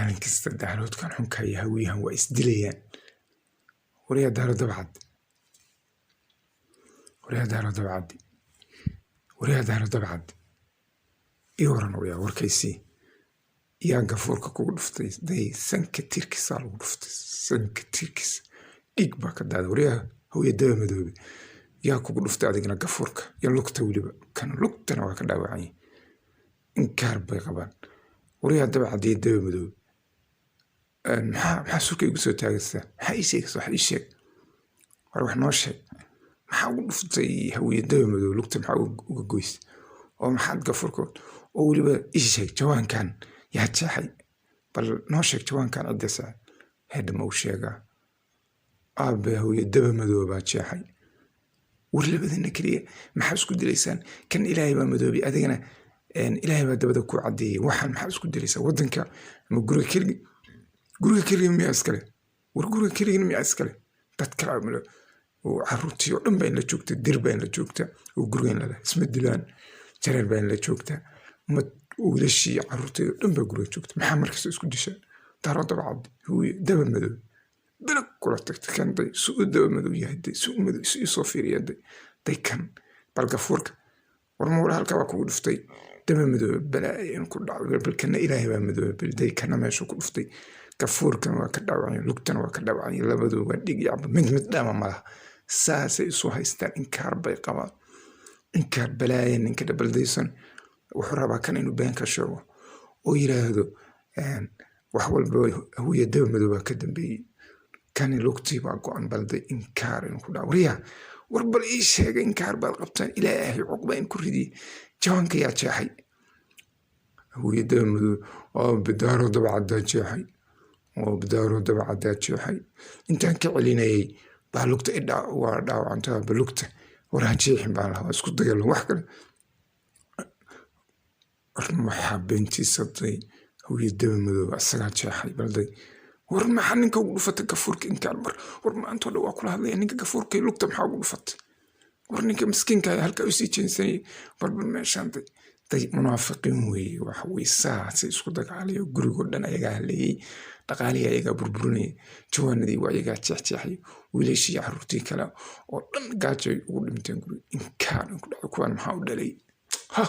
maalin kasta daaroodkan xunka iyo hawiyahan waa isdilayaan wariyaa daaro dabcad iyo waran wariyaa warkaysii yaa gafuurka kugu dhuftay day sanka tirkisaa lagu dhuftay sanka tirkis dhiig baa ka daada wariyaa hawiya daba madoobe yaa kugu dhuftay adigna gafuurka iyo lugta weliba kan lugtana waa ka dhaawacay inkaar bay qabaan wariyaa dabcad iyo daba madoobe maxaa surka igu soo taagaysaa maxaa ii sheegaysa wax ii sheeg war wax noo sheeg maxaa ugu dhuftay hawiya daba madoobe lugta maxaa uga goysay oo maxaad gafuurkood oo weliba ii sheeg jawaankan yaa jeexay bal noo sheeg jawaankan cidda saa hedha ma u sheegaa aabe hawiya daba madoobe baa jeexay war labadana keliya maxaa isku dilaysaan kan ilaahay baa madoobay adigana ilaahay baa dabada ku caddeeyey waxaan maxaa isku dilaysaa waddanka ama guriga keliya miyaa iskale war guriga keligana miyaa iskale dad kale amalo oo carruurtii oo dhan baa in la joogta dir baa in la joogta oo guriga in lala isma dilaan jareer baa in la joogta wiilashii iyo carruurtii oo dhan baa guriga joogta maxaa markasta isku dishaan daaro dabcad hawiye daba madoobe dalag kula tagta kan day su u daba madow yahay day su madow isu soo fiiriya day kan bal gafuurka war ma wala halka waa kugu dhuftay daba madoobe balaayo in ku dhaco bal kana ilaahay baa madoobe bal day kana meesha ku dhuftay gafuurkan waa ka dhaawacay lugtana waa ka dhaawacay labadooda waa dhig yacba mid dhama malaha saasay isu haystaan inkaar bay qabaan inkaar balaayo ninka dabaldaysan wuxuu rabaa kan inuu been ka sheego oo yiraahdo wax walba hawiya daba madoobe ka dambeeyey كان لوقتي باقوان بلدي إنكار إنكو داوريا وربل إيش هيك إنكار بالقبطان إلهي عقبة إن كردي جوانك يا شاحي هو يدمدو بدارو دبعة دا شاحي وبدارو دبعة دا شاحي إنتان كعليني بالوقت إدا ورداو عنتها بالوقت وراجيحين بالها اسكو ديالو وحكا المحبنتي صدي هو يدمدو أسرع شاحي بلدي war maxaa ninka ugu dhufatay gafuurka inkaan mar war maanta waa kula hadlaya ninka gafuurka lugta maxaa ugu dhufatay war ninka miskiinka halka u sii jeensanay barbar meeshaan day munaafiqiin weeye wax weysaas isku dagaalayo gurigo dhan ayaga halay dhaqaalihi ayaga burburinay jawaanadii waa ayaga jeexjeexay wiilashii carruurtii kale oo dhan gaajay ugu dhinteen guri inkaan ku dhaco kuwan maxaa u dhalay ha